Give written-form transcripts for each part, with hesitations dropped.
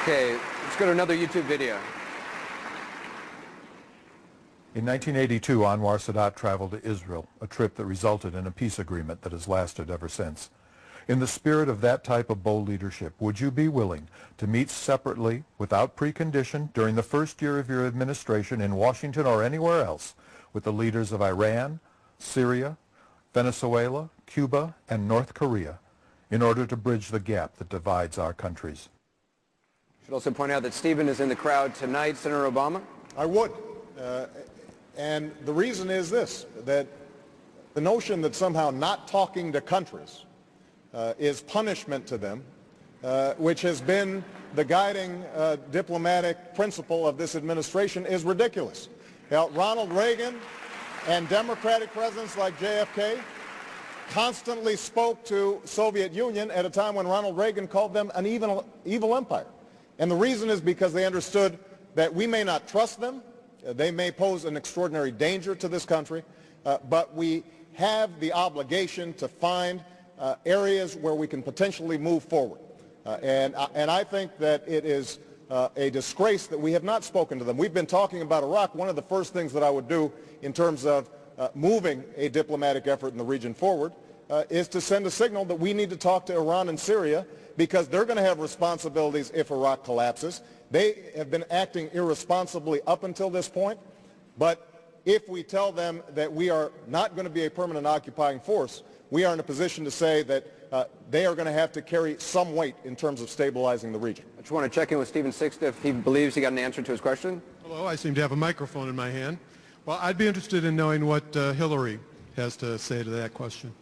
Okay, let's go to another YouTube video. In 1982, Anwar Sadat traveled to Israel, a trip that resulted in a peace agreement that has lasted ever since. In the spirit of that type of bold leadership, would you be willing to meet separately, without precondition, during the first year of your administration in Washington or anywhere else, with the leaders of Iran, Syria, Venezuela, Cuba, and North Korea, in order to bridge the gap that divides our countries? I should also point out that Stephen is in the crowd tonight. Senator Obama? I would. And the reason is this, that the notion that somehow not talking to countries is punishment to them, which has been the guiding diplomatic principle of this administration, is ridiculous. Now, Ronald Reagan and Democratic presidents like JFK constantly spoke to Soviet Union at a time when Ronald Reagan called them an evil empire. And the reason is because they understood that we may not trust them, they may pose an extraordinary danger to this country, but we have the obligation to find areas where we can potentially move forward. And I think that it is a disgrace that we have not spoken to them. We've been talking about Iraq. One of the first things that I would do in terms of moving a diplomatic effort in the region forward is to send a signal that we need to talk to Iran and Syria, because they're going to have responsibilities if Iraq collapses. They have been acting irresponsibly up until this point, but if we tell them that we are not going to be a permanent occupying force, we are in a position to say that they are going to have to carry some weight in terms of stabilizing the region. I just want to check in with Stephen Sixth if he believes he got an answer to his question. Hello, I seem to have a microphone in my hand. Well, I'd be interested in knowing what Hillary has to say to that question.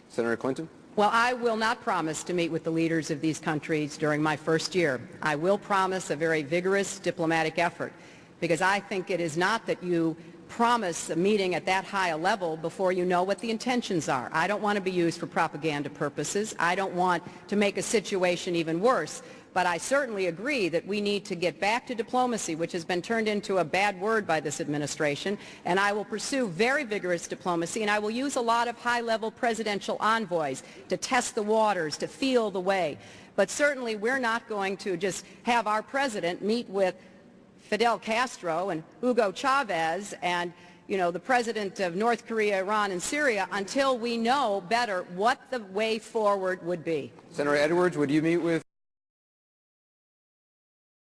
Senator Clinton? Well, I will not promise to meet with the leaders of these countries during my first year. I will promise a very vigorous diplomatic effort, because I think it is not that you promise a meeting at that high a level before you know what the intentions are. I don't want to be used for propaganda purposes. I don't want to make a situation even worse. But I certainly agree that we need to get back to diplomacy, which has been turned into a bad word by this administration, and I will pursue very vigorous diplomacy, and I will use a lot of high-level presidential envoys to test the waters, to feel the way. But certainly we're not going to just have our president meet with Fidel Castro and Hugo Chavez and, the president of North Korea, Iran, and Syria until we know better what the way forward would be. Senator Edwards, would you meet with